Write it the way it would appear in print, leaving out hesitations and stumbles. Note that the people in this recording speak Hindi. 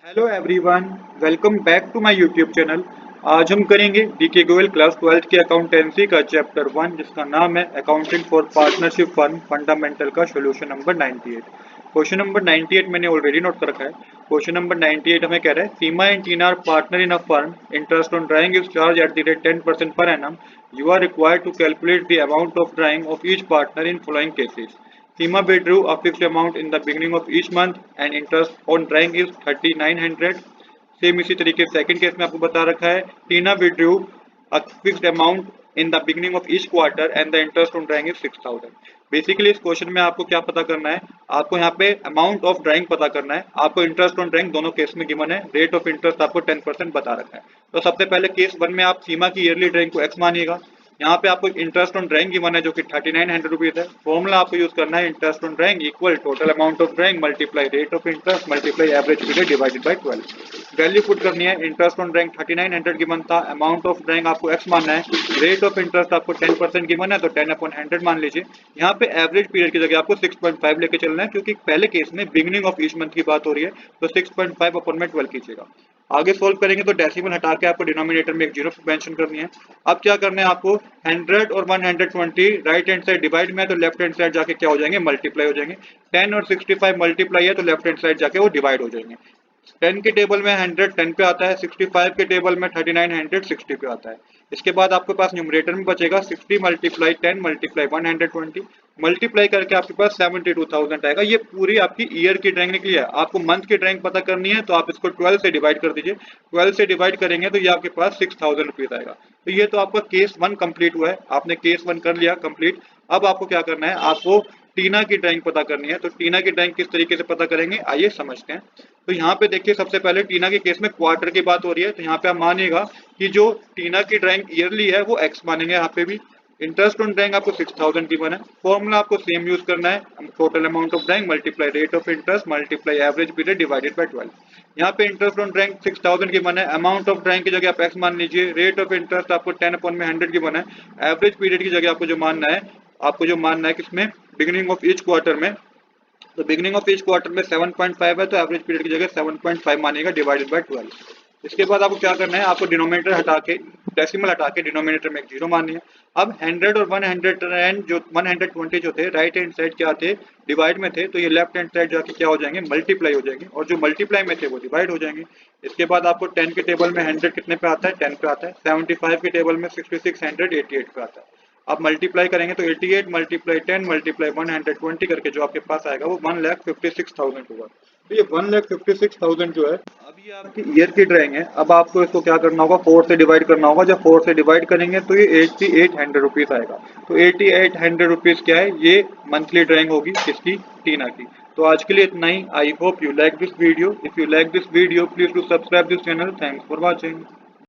Hello everyone, welcome back to my YouTube channel. आज हम करेंगे डीके गोयल क्लास 12 की अकाउंटेंसी का चैप्टर 1 जिसका नाम है accounting for partnership firm fundamental का सोल्यूशन नंबर 98। क्वेश्चन नंबर 98 मैंने ऑलरेडी नोट कर रखा है। क्वेश्चन नंबर 98 हमें कह रहा है Seema and Tina are partner in a firm, interest on drawing is charge at the rate 10% per annum. You are required to calculate the amount of drawing of each partner in following cases. Seema withdrew a fixed amount in the beginning of each month and interest on drawing is 3900। Same इसी तरीके से सेकंड केस में आपको बता रखा है टीना withdrew a fixed amount in the beginning of each quarter and the interest on drawing is 6000। Basically इस क्वेश्चन में आपको क्या पता करना है, आपको यहाँ पे अमाउंट ऑफ ड्राइंग पता करना है, आपको इंटरेस्ट ऑन ड्राइंग दोनों केस में गिवन है, रेट ऑफ इंटरेस्ट आपको 10% बता रखा है। तो सबसे पहले केस 1 में आप सीमा की ईयरली ड्राइंग को एक्स मानिएगा। यहाँ पे आपको इंटरेस्ट ऑन ड्राइंग गिवन है जो कि 3900 रुपीज है। फॉर्मूला आपको यूज करना है interest on drawing equal total amount of drawing multiply rate of interest multiply average period divided by 12। Value put करनी है, इंटरेस्ट ऑन ड्राइंग 3900 गिवन था, अमाउंट ऑफ ड्राइंग आपको एक्स मानना है, रेट ऑफ इंटरेस्ट आपको 10% गिवन है तो 10/100 मान लीजिए। यहाँ पे एवरेज पीरियड की जगह आपको 6.5 लेके चलना है क्योंकि पहले केस में बिगिनिंग ऑफ ईच मंथ की बात हो रही है, तो 6.5 अपन में 12 कीजिएगा। आगे सोल्व करेंगे तो डेसिमल हटा के आपको डिनोमिनेटर में एक जीरो मेंशन करनी है। अब क्या करना है आपको 100 और 120 राइट हैंड साइड डिवाइड में है तो लेफ्ट हैंड साइड जाके क्या हो जाएंगे, मल्टीप्लाई हो जाएंगे। 10 और 65 मल्टीप्लाई है तो लेफ्ट हैंड साइड जाके वो डिवाइड हो जाएंगे। 10 के टेबल में 100 10 पे आता है, 65 के टेबल में 3900 60 पे आता है। इसके बाद आपके पास न्यूमरेटर में बचेगा 60 मल्टीप्लाई 10 मल्टीप्लाई 120 मल्टीप्लाई करके आपके पास 72,000 आएगा। ये पूरी आपकी ईयर की ड्राइंग निकली है। आपको मंथ की ड्राइंग पता करनी है तो आप इसको 12 से डिवाइड कर दीजिए। 12 से डिवाइड करेंगे तो ये आपके पास 6000 रुपीज आएगा। तो ये तो आपका केस 1 कंप्लीट हुआ है, आपने केस 1 कर लिया कंप्लीट। अब आपको क्या करना है, आपको टीना की ड्राइंग पता करनी है। तो टीना की ड्राइंग किस तरीके से पता करेंगे आइए समझते हैं। तो यहाँ पे देखिए सबसे पहले टीना के केस में क्वार्टर की बात हो रही है, तो यहाँ पे आप मानिएगा कि जो टीना की ड्राइंग ईयरली है वो एक्स मानेंगे। यहाँ पे भी इंटरेस्ट ऑन ड्राइंग आपको 6000 की बना है। फॉर्मूला आपको सेम यूज करना है, total amount of drawing multiply rate of interest multiply average period divided by 12। यहाँ पे इंटरेस्ट ऑन ड्राइंग 6000 की बना है, अमाउंट ऑफ ड्राइंग की जगह आप एक्स मान लीजिए, रेट ऑफ इंटरेस्ट आपको 10/100 की बना है, एवरेज पीरियड की जगह आपको जो मानना है किसमें, बिगिनिंग ऑफ ईच क्वार्टर में। तो बिगिनिंग ऑफ ईच क्वार्टर में 7.5 है तो एवरेज पीरियड की जगह 7.5 मानेगा डिवाइडेड बाय 12। इसके बाद आपको क्या करना है, आपको डिनोमिनेटर हटा के डेसिमल हटा के डिनोमिनेटर में एक जीरो माननी है। अब 100 और 100 जो 120 जो थे राइट हैंड साइड क्या थे, डिवाइड में थे, तो ये लेफ्ट हैंड साइड जाके क्या हो जाएंगे, मल्टीप्लाई हो जाएंगे, और जो मल्टीप्लाई में थे वो डिवाइड हो जाएंगे। इसके बाद आपको 10 के टेबल में 100 कितने पे आता है, 10 पे आता है। 75 के टेबल में 66 100 88 पे आता है। आप मल्टीप्लाई करेंगे तो 88 मल्टीप्लाई 10 मल्टीप्लाई 120 करके जो आपके पास आएगा वो 1,56,000 होगा। तो ये 1,56,000 जो है अब ये आपकी ईयर की ड्राइंग है। अब आपको इसको क्या करना होगा, 4 से डिवाइड करना होगा। जब 4 से डिवाइड करेंगे तो ये 8800 रुपीज आएगा। तो 8800 रुपीज क्या है, ये मंथली ड्राइंग होगी किसकी, टीना की। तो आज के लिए इतना ही। I hope you like this video. If you like this video please do subscribe this channel. Thanks for watching.